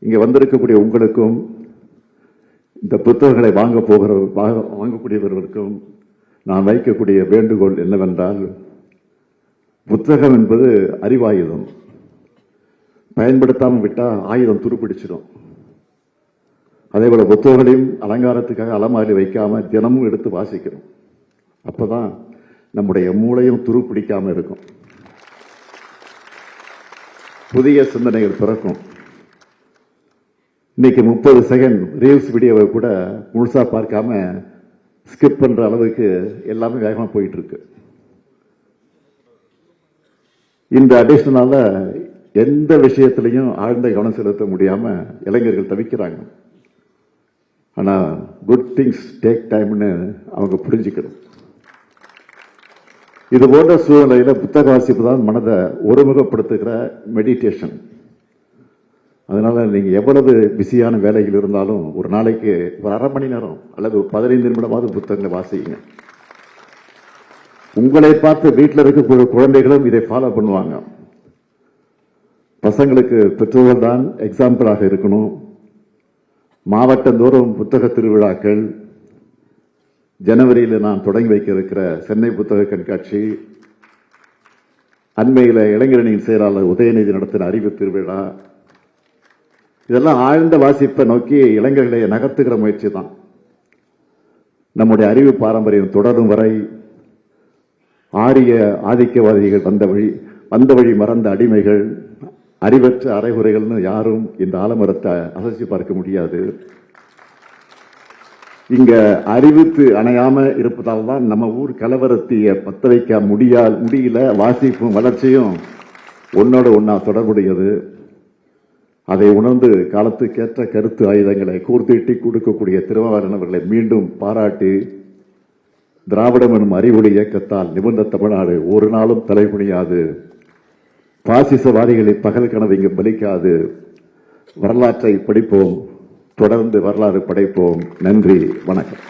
இங்க வந்திருக்கக்கூடிய உங்களுக்கும் இந்த புத்தகங்களை வாங்கக்கூடியவர்களுக்கும் நான் வைக்கக்கூடிய வேண்டுகோள் என்னவென்றால், புத்தகம் என்பது அறிவாயுதம். பயன்படுத்தாமல் விட்டா ஆயுதம் துருப்பிடிச்சிடும். அதே போல புத்தகங்களையும் அலங்காரத்துக்காக அலமாரி வைக்காம தினமும் எடுத்து வாசிக்கணும். அப்பதான் நம்முடைய மூளையும் துருப்பிடிக்காம இருக்கும், புதிய சிந்தனைகள் பிறக்கும். இன்னைக்கு 30 செகண்ட் ரீல்ஸ் வீடியோவை கூட முழுசா பார்க்காம ஸ்கிப் பண்ற அளவுக்கு எல்லாமே வேகமா போயிட்டு இருக்கு. இந்த அடிஷனால எந்த விஷயத்திலையும் ஆழ்ந்த கவனம் செலுத்த முடியாம இளைஞர்கள் தவிக்கிறாங்க. ஆனா குட் திங்ஸ் டேக் டைம்னு அவங்க புரிஞ்சுக்கணும். இது போன்ற சூழ்நிலையில புத்தக வாசிப்பு தான் மனதை ஒருமுகப்படுத்துகிற மெடிடேஷன். அதனால நீங்க எவ்வளவு பிஸியான வேலைகள் இருந்தாலும் ஒரு நாளைக்கு ஒரு அரை மணி நேரம் அல்லது ஒரு 15 நிமிடமாவது புத்தகங்களை வாசிங்க. உங்களை பார்த்து வீட்டில் இருக்கக்கூடிய குழந்தைகளும் இதை ஃபாலோ பண்ணுவாங்க. பசங்களுக்கு பெற்றோர்கள் தான் எக்ஸாம்பிளாக இருக்கணும். மாவட்டந்தோறும் புத்தக திருவிழாக்கள், ஜனவரியில் நான் தொடங்கி வைக்க இருக்கிற சென்னை புத்தக கண்காட்சி, அண்மையில் இளைஞரணியின் செயலாளர் உதயநிதி நடத்தின அறிவு திருவிழா, இதெல்லாம் ஆழ்ந்த வாசிப்பை நோக்கி இளைஞர்களை நகர்த்துகிற முயற்சி தான். நம்முடைய அறிவு பாரம்பரியம் தொடரும் வரை ஆரிய ஆதிக்கவாதிகள் வந்த வழி மறந்த அடிமைகள், அறிவற்ற அரைகுறைகள்னு யாரும் இந்த ஆலமரத்தை அசைச்சு பார்க்க முடியாது. இங்க அறிவுக்கு அணையாம இருப்பதால் தான் நம்ம ஊர் கலவரத்தைய பத்த வைக்க முடியல. வாசிப்பும் வளர்ச்சியும் ஒன்னோட ஒன்னா தொடர்புடையது. அதை உணர்ந்து காலத்துக்கேற்ற கருத்து ஆயுதங்களை கூர்த்தீட்டி கொடுக்கக்கூடிய திருமாவளவன் அவர்களை மீண்டும் பாராட்டி, திராவிடம் எனும் அறிவொளி இயக்கத்தால் நிபுண தமிழ்நாடு ஒரு நாளும் தலைகுனியாது, பாசிசவாதிகளை பகல் கனவு இங்கு பலிக்காது, வரலாற்றை படிப்போம், தொடர்ந்து வரலாறு படைப்போம். நன்றி, வணக்கம்.